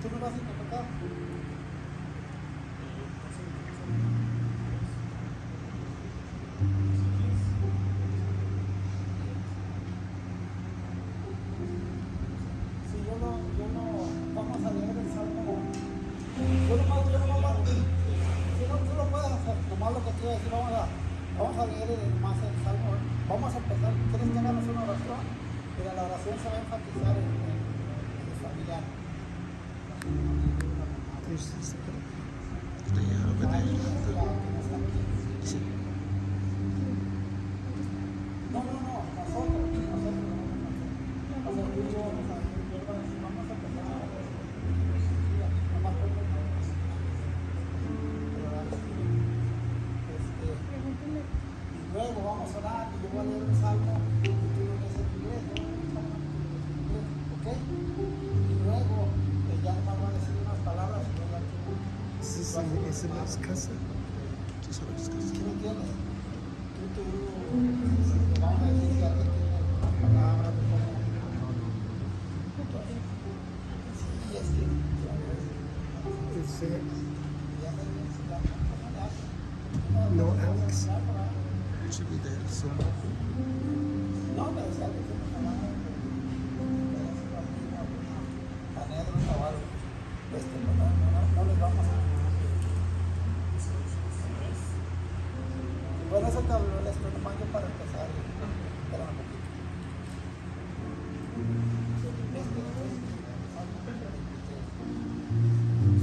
¿Tú no vas a interpretar? Sí, yo no, vamos a leer el Salmo. Yo nomás, si no, tú lo puedes hacer, nomás lo que te iba a decir, vamos a leer más el Salmo. Vamos a empezar, ¿quieres que hagamos una oración? Pero la oración se va a enfatizar en el familiar. Sí. No, nosotros. O sea, tú y yo, vamos a empezar. Nomás porque y luego vamos a orar y yo voy a leer un salmo y tú lo lees en inglés, ¿no? ¿Ok? Y luego ya nomás va a decir unas palabras y luego ya tú. Sí, ese no es casa. Tú sabes casa. ¿Qué me entiendes? Tú, vamos a decir si alguien tiene unas palabras de cómo. Sí, es que. No, Alex. It should be there, so. No, pero si alguien tiene una palabra, anécdota o algo, no les vamos a. Bueno, eso te habló, les estoy tomando para empezar. Espera un poquito.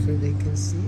So they can see it.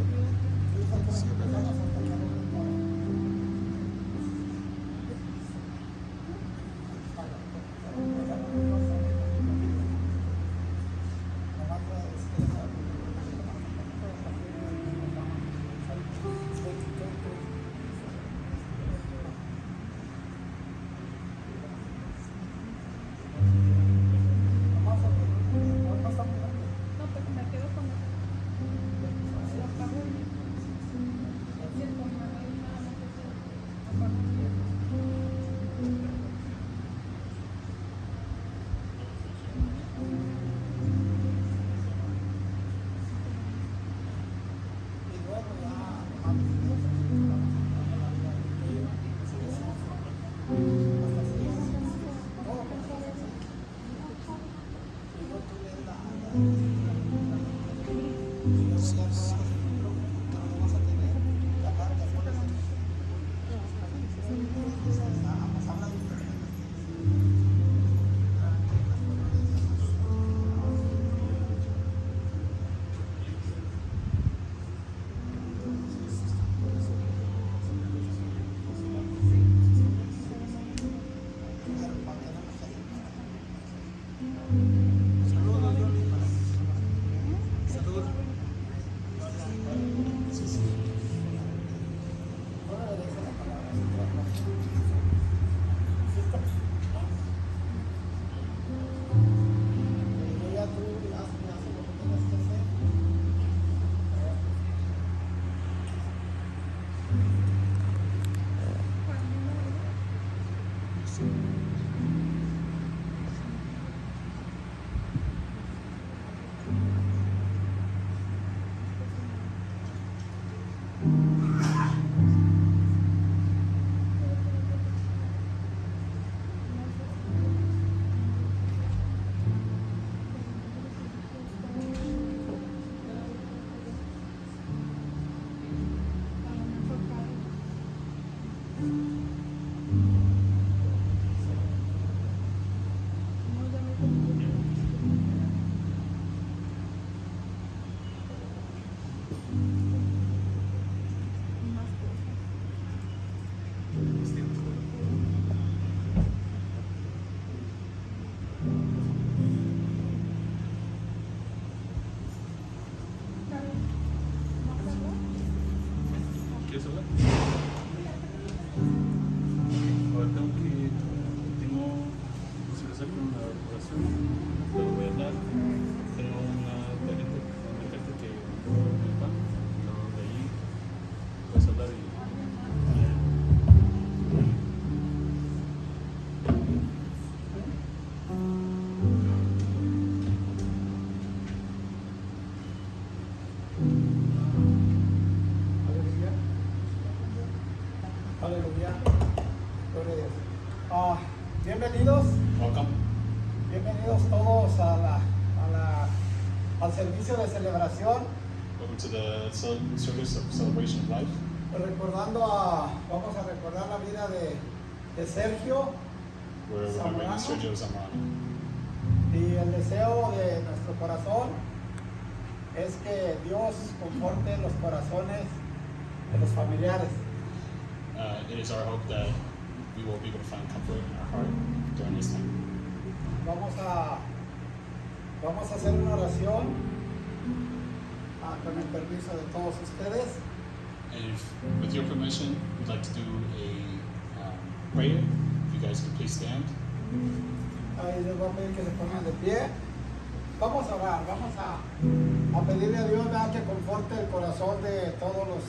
¿Quieres hablar? Ahora tengo, si le saco una oración, luego voy a hablar, tengo una tarjeta que me van, de ahí puedes hablar y. al servicio de celebración, Welcome to the service of celebration of life. vamos a recordar la vida de Sergio. We're remembering Sergio Zamorano. Y el deseo de nuestro corazón es que Dios conforte los corazones de los familiares. It is our hope that we will be able to find comfort in our heart during this time. Vamos a hacer una oración con el permiso de todos ustedes. And if, with your permission, we'd like to do a prayer. If you guys could please stand. Ahí les voy a pedir que se pongan de pie. Vamos a orar, vamos a pedirle a Dios, ¿verdad?, que conforte el corazón de todos los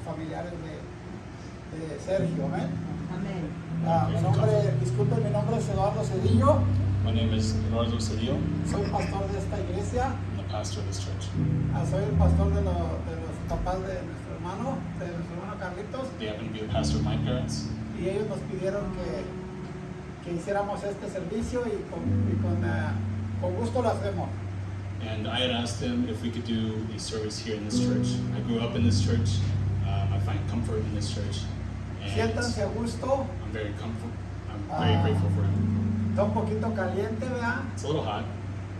familiares de Sergio. ¿Eh? Amén. Disculpen, mi nombre es Eduardo Cedillo. My name is Eduardo Sergio. Soy pastor de esta iglesia. I'm the pastor of this church. Soy el pastor de los papás de nuestro hermano Carlitos. They happen to be the pastor of my parents. Y ellos nos pidieron que hiciéramos este servicio y con gusto lo hacemos. And I had asked them if we could do a service here in this church. I grew up in this church. I find comfort in this church. And Siéntanse a gusto. I'm very grateful for him. Está un poquito caliente, ¿verdad? It's a little hot.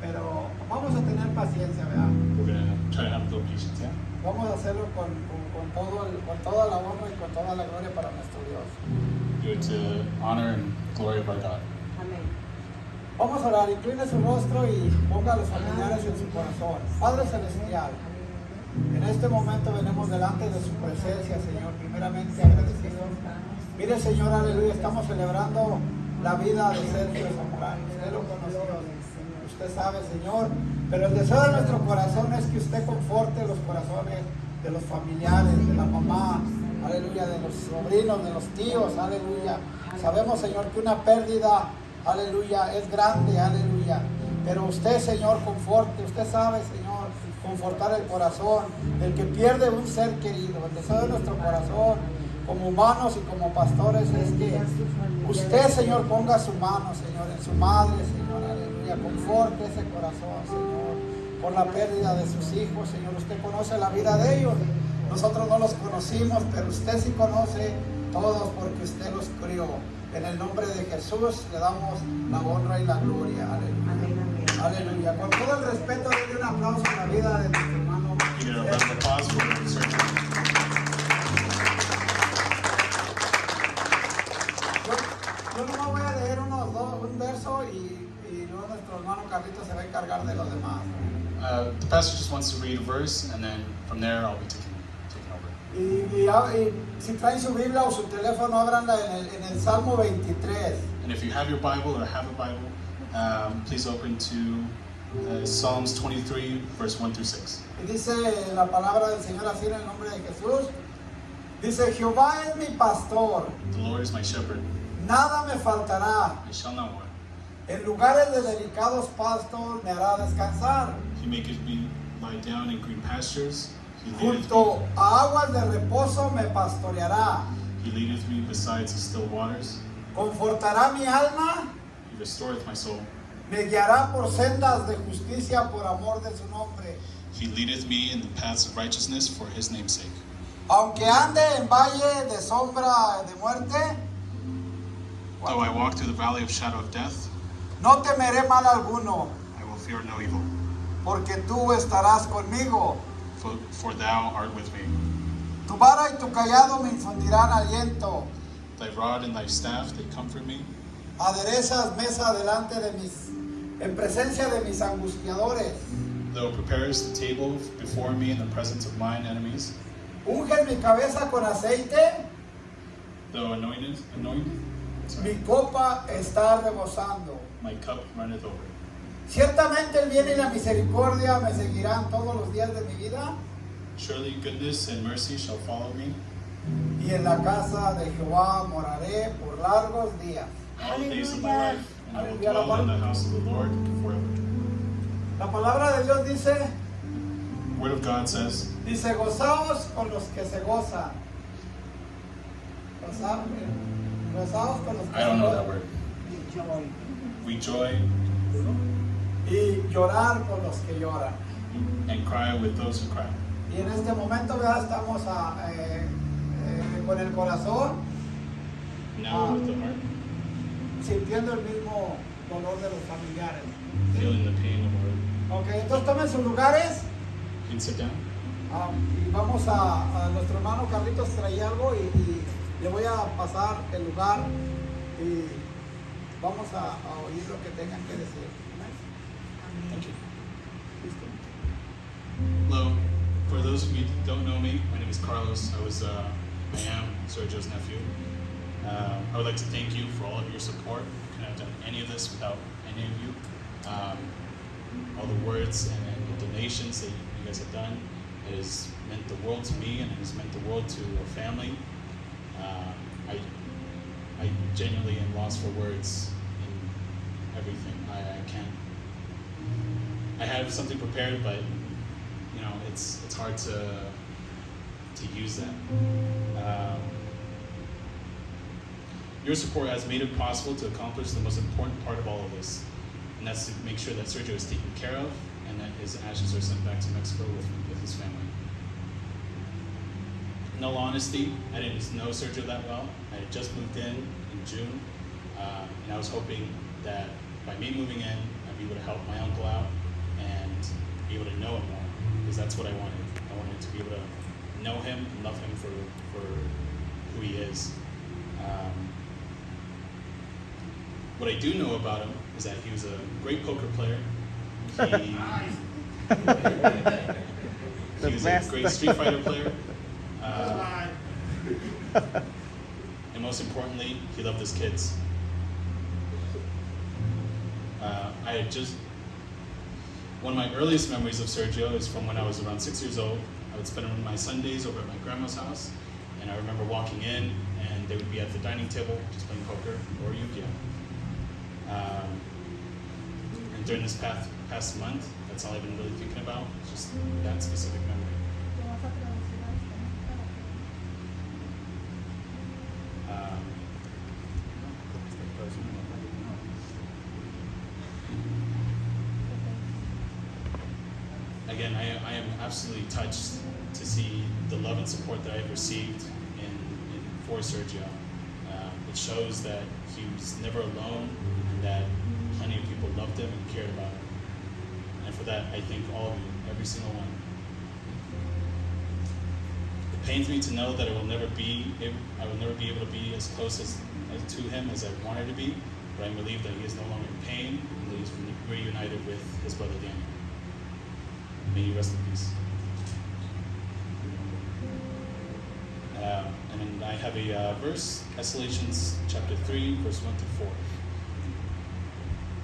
Pero vamos a tener paciencia, ¿verdad? We're going to try to have a little patience, yeah? Vamos a hacerlo con toda la honra y con toda la gloria para nuestro Dios. Do it to honor and glory of our God. Amén. Vamos a orar, incline su rostro y ponga a los familiares en su corazón. Padre Celestial, en este momento venimos delante de su presencia, Señor, primeramente agradecidos. Mire, Señor, aleluya, estamos celebrando la vida de Sergio Zamorano. Usted lo conoció, usted sabe, Señor, pero el deseo de nuestro corazón es que usted conforte los corazones de los familiares, de la mamá, aleluya, de los sobrinos, de los tíos, aleluya. Sabemos, Señor, que una pérdida, aleluya, es grande, aleluya. Pero usted, Señor, conforte, usted sabe, Señor, confortar el corazón del que pierde un ser querido. El deseo de nuestro corazón, como humanos y como pastores, es que usted, Señor, ponga su mano, Señor, en su madre, Señor, aleluya. Conforte ese corazón, Señor, por la pérdida de sus hijos, Señor. Usted conoce la vida de ellos. Nosotros no los conocimos, pero usted sí conoce todos porque usted los crió. En el nombre de Jesús le damos la honra y la gloria. Aleluya. Amén. Aleluya. Con todo el respeto, denle un aplauso a la vida de nuestro hermano. Give it a round of applause for Sergio. Yo nomás voy a leer un verso y luego nuestro hermano Carlitos se va a encargar de los demás. The pastor just wants to read a verse, and then from there I'll be taking over. Y si traen su Biblia o su teléfono, ábranla en el Salmo 23. And if you have your Bible or have a Bible, please open to Psalms 23, verse 1 through 6. Y dice la palabra del Señor así en el nombre de Jesús. Dice, Jehová es mi pastor, The Lord is my shepherd, nada me faltará. I shall not want. En lugares de delicados pastos me hará descansar. He maketh me lie down in green pastures. He leadeth Junto me, a aguas de reposo me pastoreará. he leadeth me beside the still waters. Confortará mi alma, He restoreth my soul. me guiará por sendas de justicia por amor de su nombre. He leadeth me in the paths of righteousness for his name's sake. Aunque ande en valle de sombra de muerte, Though I walk through the valley of shadow of death, no temeré mal alguno, I will fear no evil, porque tú estarás conmigo. for thou art with me. Tu vara y tu callado me infundirán aliento. Thy rod and thy staff, they comfort me. Aderezas mesa delante en presencia de mis angustiadores. Thou preparest the table before me in the presence of mine enemies. Unges mi cabeza con aceite, Thou anoint, mi copa está rebosando. my cup runneth over. Ciertamente el bien y la misericordia me seguirán todos los días de mi vida, Surely goodness and mercy shall follow me y en la casa de Jehová moraré por largos días. all the days of my life, and I will dwell in the house of the Lord forever. La palabra de Dios dice, The word of God says, gozaos con los que se gozan. Gozaos con los que I don't se know that gozan. word. Joy. We joy Y llorar con los que lloran. and cry with those who cry. Y en este momento ya estamos con el corazón Now with the heart, sintiendo el mismo dolor de los familiares. feeling the pain of our. Ok, entonces tomen sus lugares. You can sit down. Y vamos a nuestro hermano Carlitos trae algo y le voy a pasar el lugar y vamos a oír lo que tengan que decir. Thank you. Hello. For those of you who don't know me, my name is Carlos. I am Sergio's nephew. I would like to thank you for all of your support. I couldn't have done any of this without any of you. All the words and the donations that you guys have done, it has meant the world to me, and it has meant the world to our family. I genuinely am lost for words in everything. I can't. I have something prepared, but you know, it's hard to use that. Your support has made it possible to accomplish the most important part of all of this, and that's to make sure that Sergio is taken care of and that his ashes are sent back to Mexico with his family. In all honesty, I didn't know Sergio that well. I had just moved in June, and I was hoping that by me moving in, I'd be able to help my uncle out and be able to know him more, because that's what I wanted. I wanted to be able to know him and love him for who he is. What I do know about him is that he was a great poker player. He was a great Street Fighter player. And most importantly, he loved his kids. One of my earliest memories of Sergio is from when I was around 6 years old. I would spend my Sundays over at my grandma's house, and I remember walking in, and they would be at the dining table just playing poker or Yu-Gi-Oh. And during this past month, that's all I've been really thinking about, just that specific memory. Again, I am absolutely touched to see the love and support that I've received for Sergio. It shows that he was never alone, and that plenty of people loved him and cared about him. And for that, I thank all of you, every single one. It pains me to know that I will never be able to be as close as to him as I wanted to be, but I'm relieved that he is no longer in pain, and that he's reunited with his brother Daniel. May you rest in peace. And I have a verse, Galatians chapter 3, verse 1 to 4.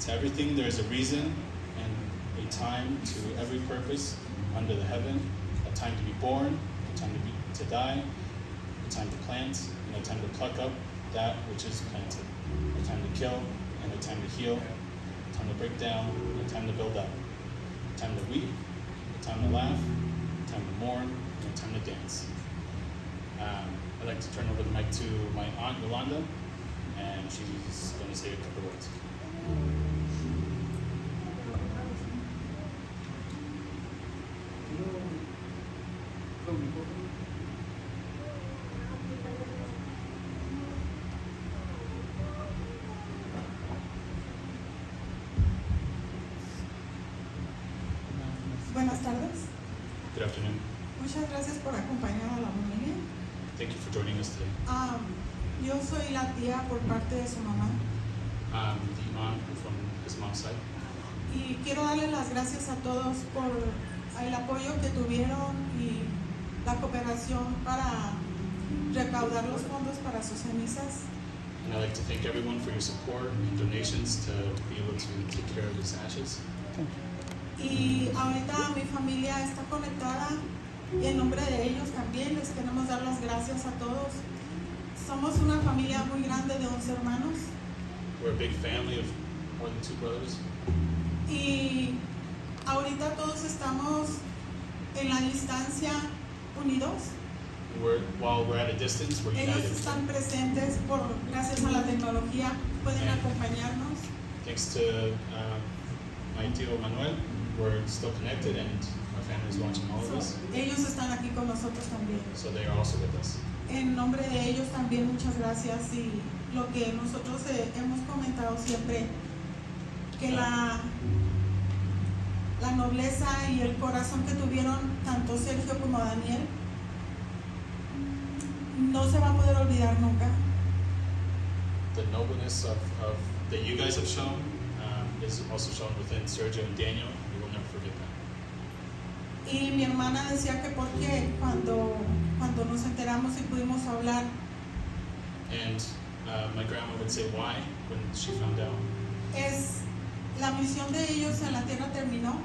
To everything there is a reason and a time to every purpose under the heaven, a time to be born, a time to die, a time to plant, and a time to pluck up that which is planted, a time to kill and a time to heal, a time to break down and a time to build up, a time to weep, a time to laugh, a time to mourn, and a time to dance. I'd like to turn over the mic to my aunt Yolanda, and she's going to say a couple words. Buenas tardes. Good afternoon. Muchas gracias por acompañar a la familia. Thank you for joining us today. Yo soy la tía por parte de su mamá I'm the aunt from his mom's side. y quiero darle las gracias a todos por el apoyo que tuvieron y la cooperación para recaudar los fondos para sus cenizas. And I'd like to thank everyone for your support and donations to be able to take care of his ashes. Y ahorita mi familia está conectada y en nombre de ellos también les queremos dar las gracias a todos. Somos una familia muy grande de 11 hermanos. We're a big family of more than 2 brothers. Y ahorita todos estamos en la distancia unidos. While we're at a distance, we're Ellos united. están presentes gracias a la tecnología, pueden acompañarnos. Thanks to my tío Manuel, we're still connected, and our family is watching all of So, us. ellos están aquí con nosotros también. So they are also with us. En nombre de ellos también muchas gracias y lo que nosotros hemos comentado siempre, que la nobleza y el corazón que tuvieron tanto Sergio como Daniel no se va a poder olvidar nunca. The nobleness of that you guys have shown is also shown within Sergio and Daniel. We will never forget that. Y mi hermana decía que por qué cuando nos enteramos y pudimos hablar, And my grandma would say why when she found out. es la misión de ellos en la tierra terminó,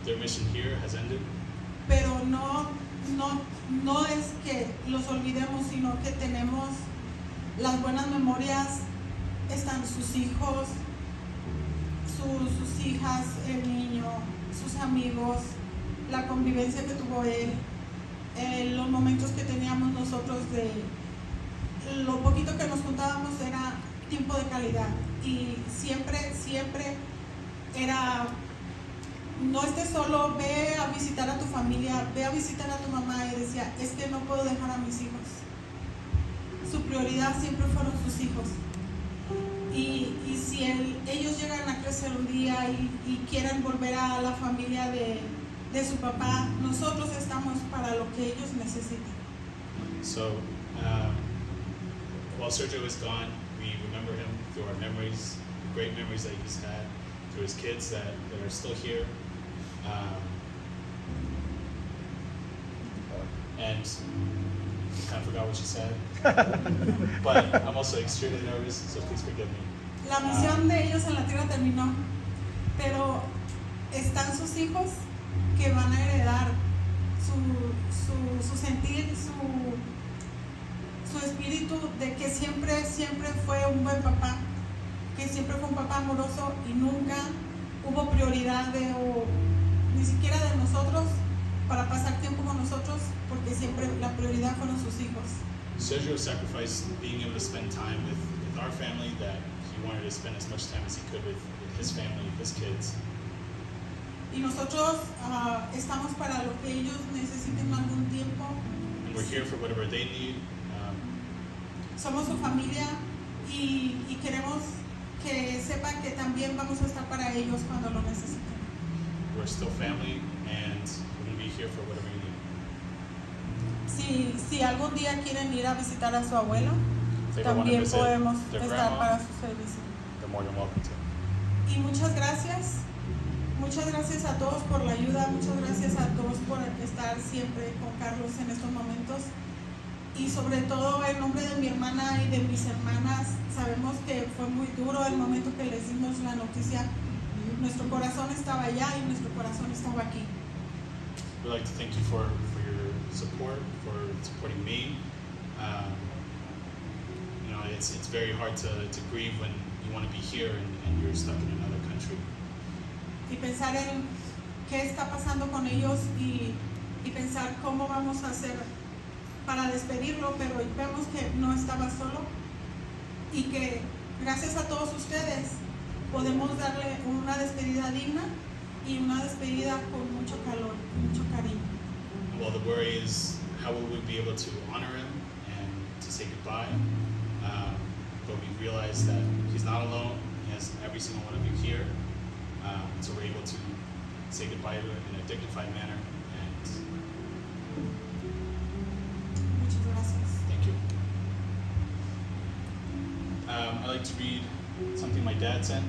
Their mission here has ended, pero no es que los olvidemos, sino que tenemos las buenas memorias, están sus hijos, sus hijas, el niño, sus amigos, la convivencia que tuvo él, los momentos que teníamos nosotros de lo poquito que nos juntábamos era tiempo de calidad y siempre era, no estés solo, ve a visitar a tu familia, ve a visitar a tu mamá, y decía, es que no puedo dejar a mis hijos. Su prioridad siempre fueron sus hijos. Y si ellos llegan a crecer un día y quieren volver a la familia de su papá, nosotros estamos para lo que ellos necesitan. so while Sergio is gone, we remember him through our memories, the great memories that he's had, through his kids that are still here. And I kind of forgot what she said, but I'm also extremely nervous, so please forgive me. La misión de ellos en la tierra terminó, pero están sus hijos que van a heredar su sentir, su espíritu de que siempre fue un buen papá, que siempre fue un papá amoroso y nunca hubo prioridad ni siquiera de nosotros para pasar tiempo con nosotros, porque siempre la prioridad fueron sus hijos. Sergio sacrificed being able to spend time with our family, that he wanted to spend as much time as he could with his family, his kids. Y nosotros estamos para lo que ellos necesiten algún tiempo. And we're here for whatever they need. Somos su familia y queremos que sepan que también vamos a estar para ellos cuando lo necesiten. We're still family, and we're going to be here for whatever you need. Si algún día quieren ir a visitar a su abuelo, If they ever want to también visit podemos their estar grandma, para su servicio. they're more than welcome to. Y muchas gracias a todos por la ayuda, muchas gracias a todos por estar siempre con Carlos en estos momentos. Y sobre todo en nombre de mi hermana y de mis hermanas, sabemos que fue muy duro el momento que les dimos la noticia. Nuestro corazón estaba allá y nuestro corazón estaba aquí. We'd like to thank you for your support, for supporting me. It's very hard to grieve when you want to be here and you're stuck in another country. Y pensar en qué está pasando con ellos y pensar cómo vamos a hacer para despedirlo, pero vemos que no estaba solo y que gracias a todos ustedes podemos darle una despedida digna y una despedida con mucho calor, mucho cariño. Well, the worry is how will we be able to honor him and to say goodbye. But we realize that he's not alone. He has every single one of you here. So we're able to say goodbye to him in a dignified manner. And Muchas gracias. thank you. I'd like to read something my dad sent.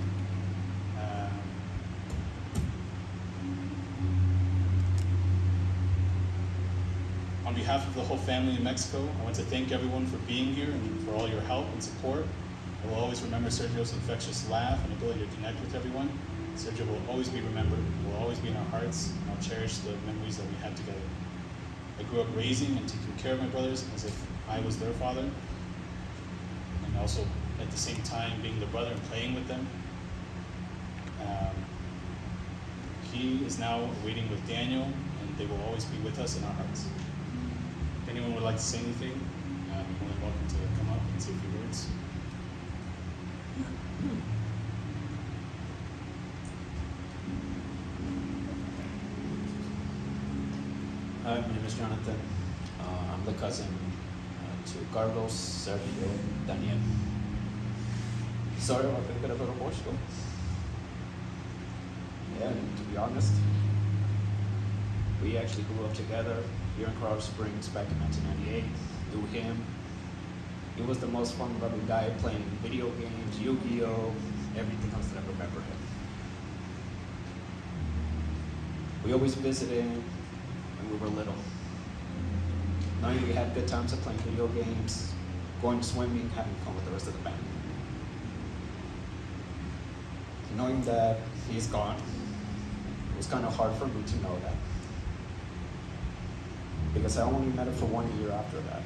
On behalf of the whole family in Mexico, I want to thank everyone for being here and for all your help and support. I will always remember Sergio's infectious laugh and ability to connect with everyone. Sergio will always be remembered, will always be in our hearts, and I'll cherish the memories that we had together. I grew up raising and taking care of my brothers as if I was their father, and also at the same time being the brother and playing with them. He is now waiting with Daniel, and they will always be with us in our hearts. If anyone would like to say anything, you're more than welcome to come up and say a few words. Hi, my name is Jonathan. I'm the cousin to Carlos, Sergio, Daniel. Sorry, I'm going to get a little emotional. Yeah, and to be honest, we actually grew up together here in Colorado Springs back in 1998. Knew him. He was the most fun-loving guy playing video games, Yu-Gi-Oh, everything else that I remember him. We always visited him when we were little. Knowing we had good times of playing video games, going swimming, having fun with the rest of the family. Knowing that he's gone, it was kind of hard for me to know that. Because I only met him for 1 year after that.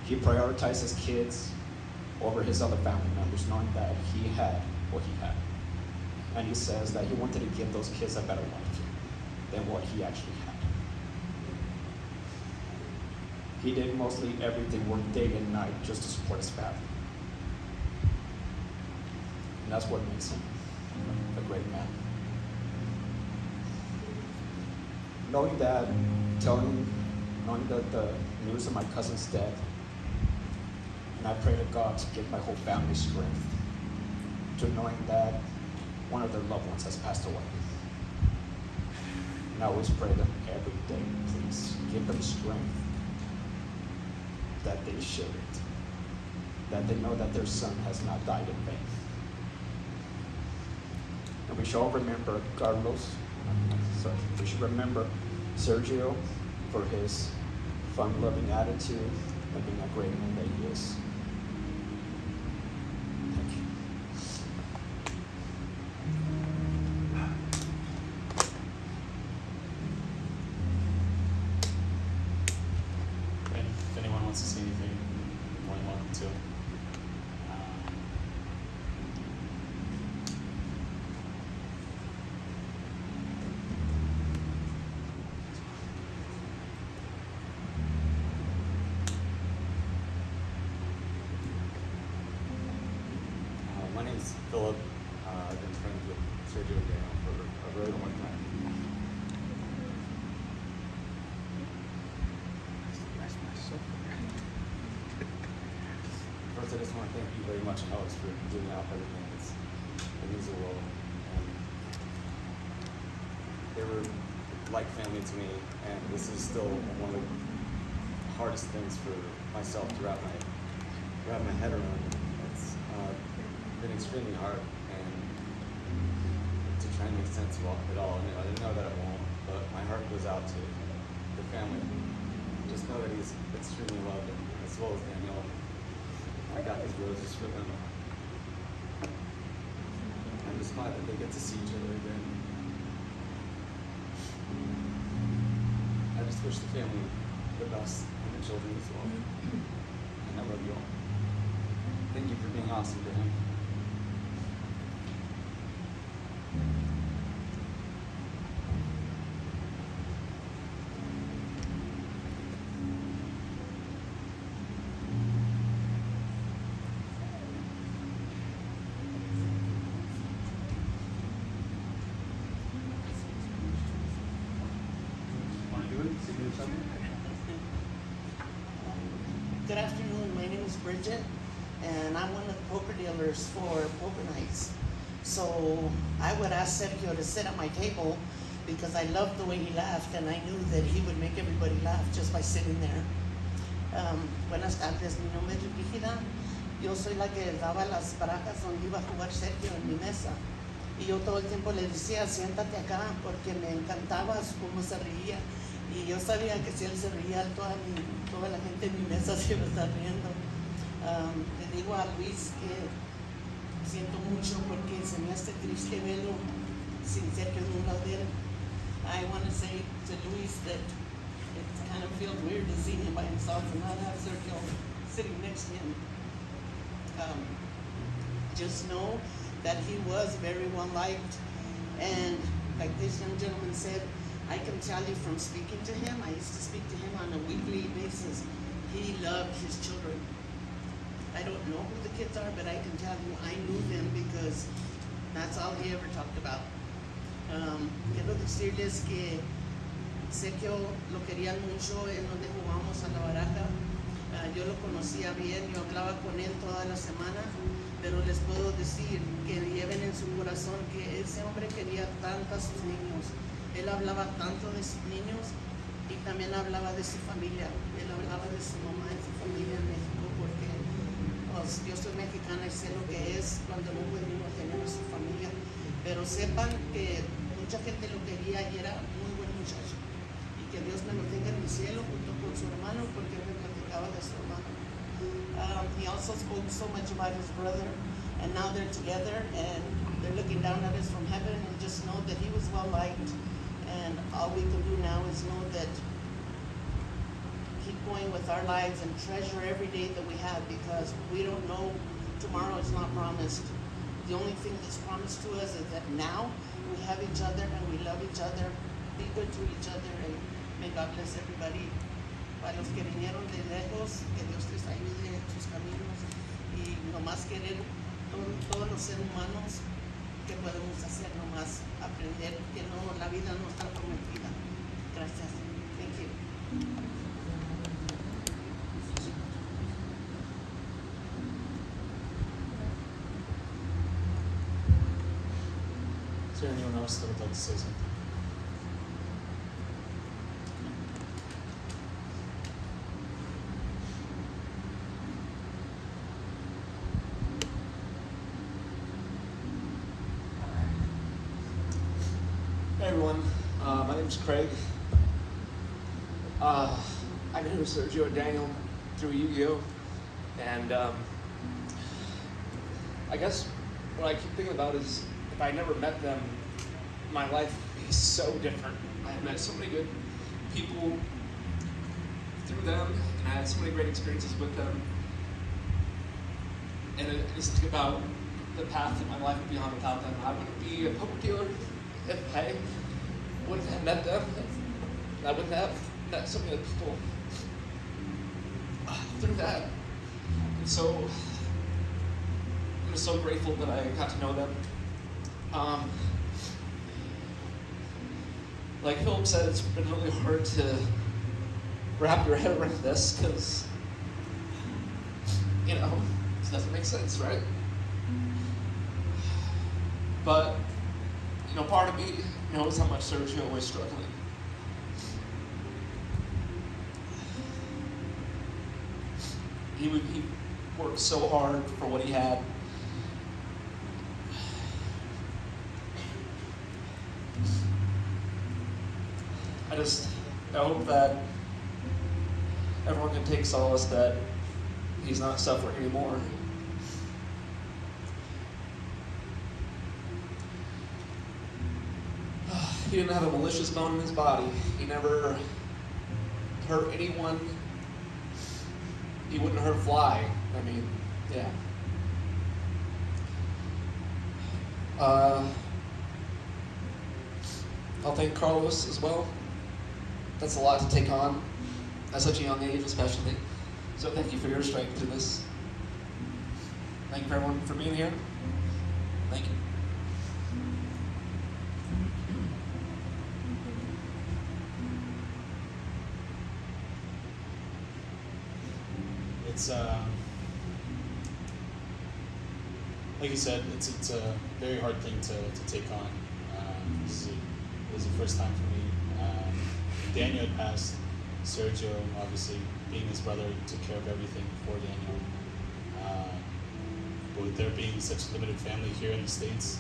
He prioritized his kids over his other family members, knowing that he had what he had. And he says that he wanted to give those kids a better life than what he actually had. He did mostly everything, worked day and night just to support his family. And that's what makes him a great man. Knowing that the news of my cousin's death, and I pray to God to give my whole family strength to knowing that one of their loved ones has passed away. And I always pray them every day, please give them strength that they share it, that they know that their son has not died in vain. And we should all remember we should remember Sergio for his fun-loving attitude and being a great man that he is. Thank you. If anyone wants to say anything, you're more than welcome to. My name is Philip. I've been friends with Sergio for a very long time. First, I just want to thank you very much, Alex, for doing out everything. It means the world. And they were like family to me, and this is still one of the hardest things for myself to wrap my head around. It's been extremely hard, and to try and make sense of it all. I didn't know that it won't, but my heart goes out to the family. Just know that he's extremely loved, as well as Daniel. I got these roses for them. I'm just glad that they get to see each other again. I just wish the family the best, and the children as well. And I love you all. Thank you for being awesome to him. Want to do it? Say something? Good afternoon, my name is Bridget, and I'm one of the poker dealers for poker nights. So I would ask Sergio to sit at my table because I loved the way he laughed, and I knew that he would make everybody laugh just by sitting there. Buenas tardes, mi nombre es Brígida. Yo soy la que daba las barajas donde iba a jugar Sergio en mi mesa. Y yo todo el tiempo le decía, siéntate acá, porque me encantaba cómo se reía. Y yo sabía que si él se reía, toda la gente en mi mesa se iba a estar riendo. Le digo a Luis que siento mucho porque se me hace triste verlo sin Sergio en un lado de él. I want to say to Luis that it kind of feels weird to see him by himself and not have Sergio sitting next to him. Just know that he was very well liked, and like this young gentleman said, I can tell you from speaking to him, I used to speak to him on a weekly basis, he loved his children. I don't know who the kids are, but I can tell you I knew them because that's all he ever talked about. Quiero decirles que Sergio lo querían mucho en donde jugábamos a la baraja. Yo lo conocía bien, yo hablaba con él toda la semana, pero les puedo decir que lleven en su corazón que ese hombre quería tanto a sus niños. Él hablaba tanto de sus niños y también hablaba de su familia. Él hablaba de su mamá y su familia en México, porque pues, yo soy mexicana y sé lo que es cuando no pudimos tener a su familia. Pero sepan que mucha gente lo quería y era muy buen muchacho. Y que Dios me lo tenga en el cielo junto con su hermano, porque él me platicaba de su hermano. He also spoke so much about his brother, and now they're together and they're looking down at us from heaven, and just know that he was well liked. And all we can do now is know that keep going with our lives and treasure every day that we have, because we don't know, tomorrow is not promised. The only thing that's promised to us is that now we have each other and we love each other, be good to each other, and may God bless everybody. Para los que vinieron de lejos, que Dios les ayude en sus caminos, y nomás querer todos los seres humanos que podemos hacer, nomás aprender que no, la vida no está prometida. Gracias. Thank you. Is there anyone else that would like to say something? Hey everyone, my name is Craig. I knew Sergio and Daniel through Yu-Gi-Oh! And I guess what I keep thinking about is if I never met them, my life would be so different. I have met so many good people through them, and I had so many great experiences with them. And I just think about the path that my life would be on without them. I wouldn't be a poker dealer if I wouldn't have met them. I wouldn't have met so many other people through that. And so I'm just so grateful that I got to know them. Like Philip said, it's been really hard to wrap your head around this because, you know, it doesn't make sense, right? But, you know, part of me knows how much Sergio was struggling. He worked so hard for what he had. I hope that everyone can take solace that he's not suffering anymore. He didn't have a malicious bone in his body. He never hurt anyone. He wouldn't hurt a fly. I mean, yeah. I'll thank Carlos as well. That's a lot to take on at such a young age, especially. So thank you for your strength through this. Thank you for everyone for being here. Thank you. It's like you said, it's a very hard thing to take on. This is the first time for me. Daniel had passed. Sergio, obviously, being his brother, took care of everything for Daniel. But with there being such a limited family here in the States,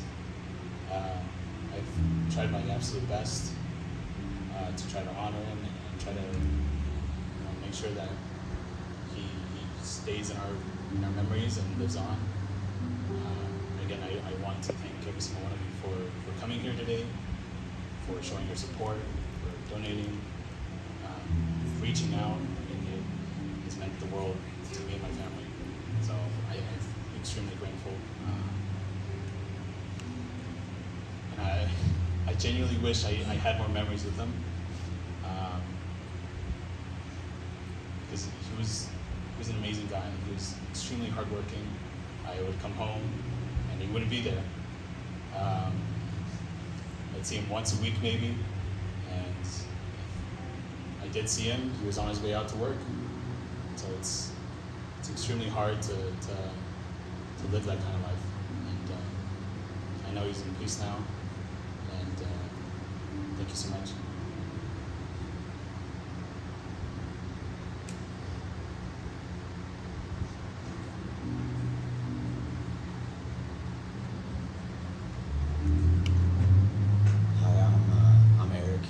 I've tried my absolute best to try to honor him and try to make sure that he stays in our memories and lives on. Again, I want to thank every single one of you for coming here today, for showing your support, for donating, reaching out, and it's meant the world to me and my family. So I'm extremely grateful. And I genuinely wish I had more memories with him. Because he was an amazing guy. He was extremely hardworking. I would come home and he wouldn't be there. I'd see him once a week maybe, and I did see him. He was on his way out to work. So it's extremely hard to live that kind of life. And I know he's in peace now. And thank you so much. Hi, I'm Eric.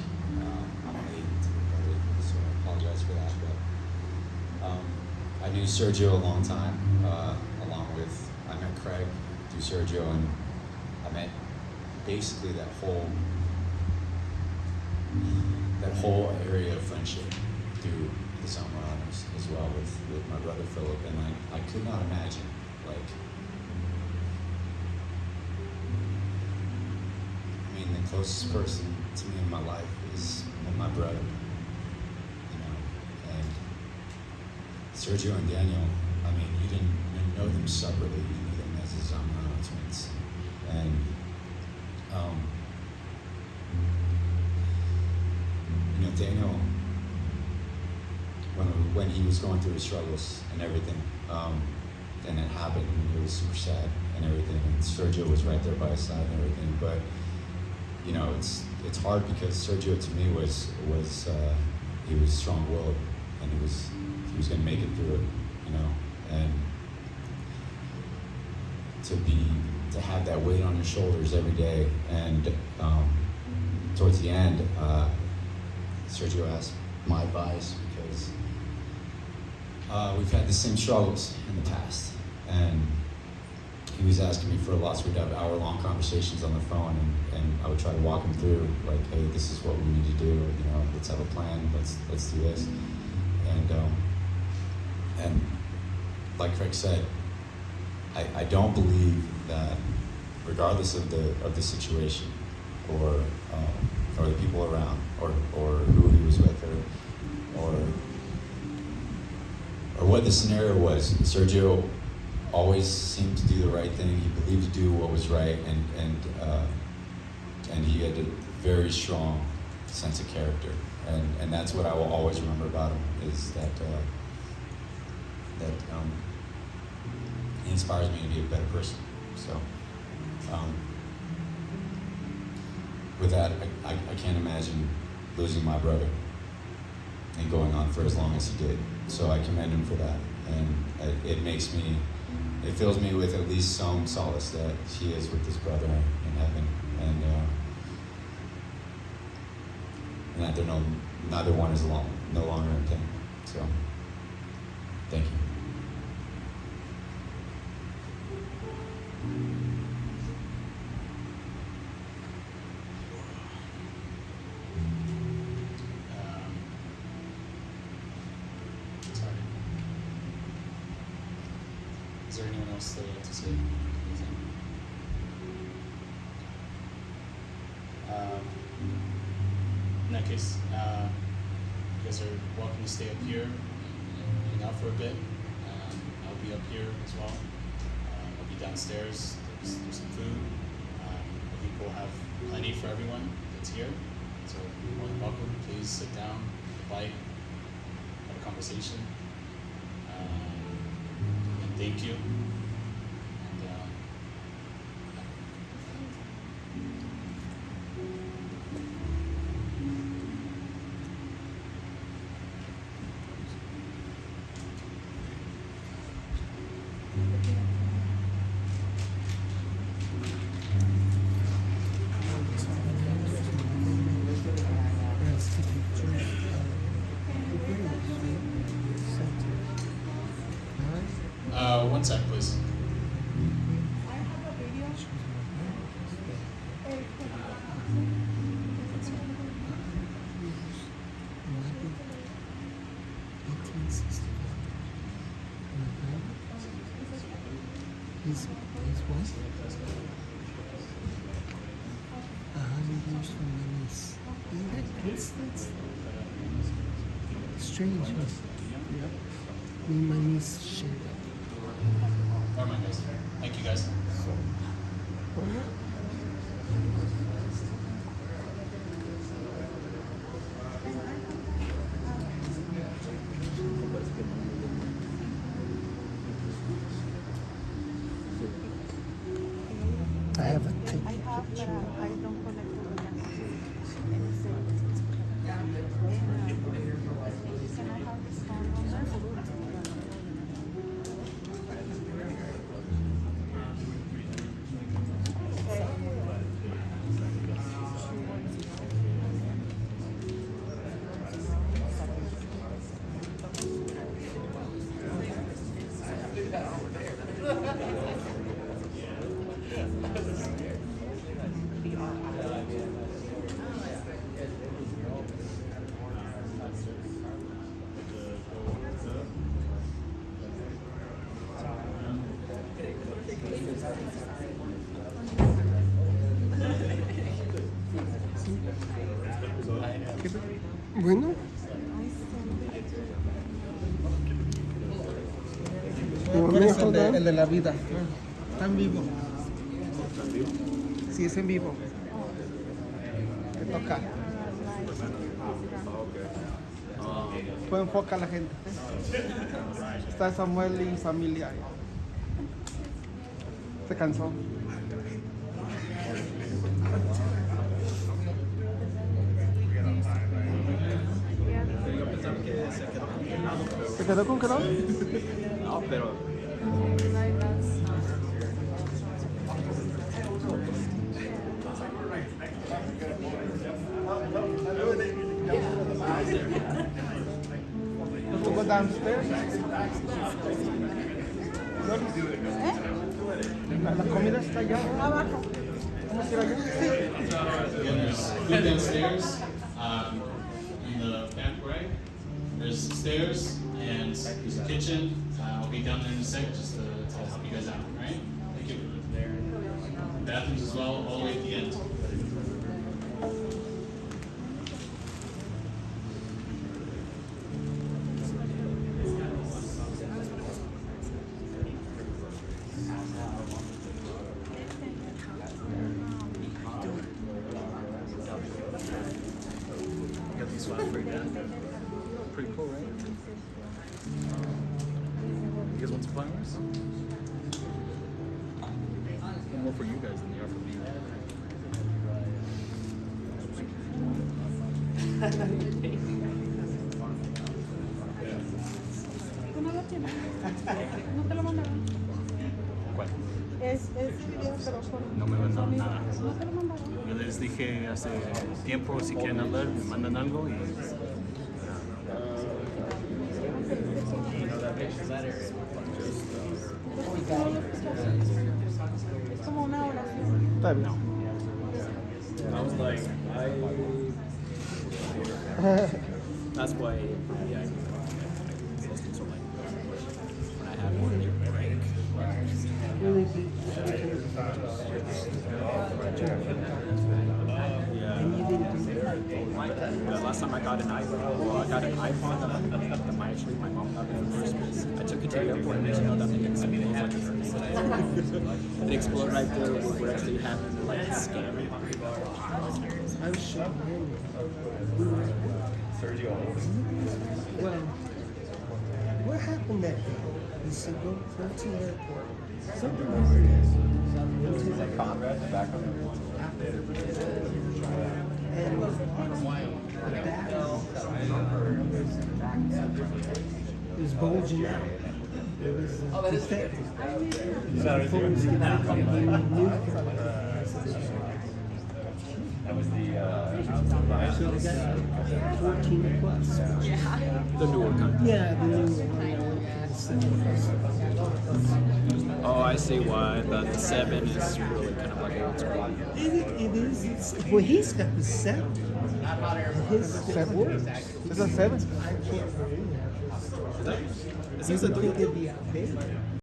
I'm late, so I apologize for that. But I knew Sergio a long time, along with I met Craig through Sergio, and I met basically that whole area of friendship through the Zamораnos as well with my brother Philip, and I could not imagine the closest person to me in my life is my brother, and Sergio and Daniel, you didn't know them separately, you knew them as the Zamorano twins, and Daniel, when he was going through his struggles and everything, and it happened, and he was super sad and everything, and Sergio was right there by his side and everything, but it's hard because Sergio to me was he was strong-willed, and he was going to make it through it, and to have that weight on his shoulders every day, and towards the end, Sergio asked my advice because we've had the same struggles in the past, and he was asking me for lots. We'd have hour-long conversations on the phone, and I would try to walk him through, hey, this is what we need to do. Let's have a plan. Let's do this. And like Craig said, I don't believe that, regardless of the situation, or the people around, or who he was with, or what the scenario was, Sergio always seemed to do the right thing. He believed to do what was right, and he had a very strong sense of character, and that's what I will always remember about him, is that he inspires me to be a better person. So with that, I can't imagine losing my brother and going on for as long as he did. So I commend him for that, and it fills me with at least some solace that he is with his brother in heaven, and that neither one is no longer in pain. So, thank you. Sorry. Is there anyone else that would like to say anything? In that case, you guys are welcome to stay up here and hang out for a bit. I'll be up here as well. I'll be downstairs. There's some food. I think we'll have plenty for everyone that's here. So you're more than welcome. Please sit down, have a bite, have a conversation. And thank you. One sec, please. His wife? 100 years from my niece. Isn't that coincidence? Strange, huh? Me and my niece shared that. Never mind, guys. Thank you, guys. I don't connect with them. And he said, can I have this phone number? Bueno. ¿Quién es el de la vida? Está en vivo. Sí, es en vivo. Te toca. Pues enfoca a la gente. Está Samuel y familia. Se cansó. ¿Se quedó congelado? No, pero Let's go downstairs. La comida está allá. Abajo. ¿Vamos a ir allá? Again, there's food downstairs in the back right. There's stairs and there's a kitchen. I'll be down there in a sec just to help you guys out, right? Thank you. Bathrooms as well, all the way at the end. Got these ones for you. Pretty cool, right? You guys want some flowers? More for you guys than they are for me. ¿Tú no lo tienes? ¿No te lo mandaron? ¿Cuál? Es video, pero por... No me mandaron nada. ¿No te lo mandaron? Yo les dije hace tiempo, si quieren hablar, me mandan algo y... Es como una oración. Está bien. I was like, that's why, yeah, so like, when I have one, they break. Yeah, last time I got an iPhone, well, I got an iPhone that my mom got me for Christmas. I took it to the airport and you know that thing explodes like a grenade. It exploded right there. We're actually having to like scam it. I'm sure. Sergio. Well, what happened that day? He said, go to the airport. Something Is that Conrad in the background? and it was bulging out. It was infected. That was the So they got 14 plus. the newer one. Yeah, the new one. Oh, I see why the 7 is really kind of like old school. It is. Well, he's got the 7. His 7? Is that 7? I can't believe that. Is that? Is You this a would 3? think it'd be outdated.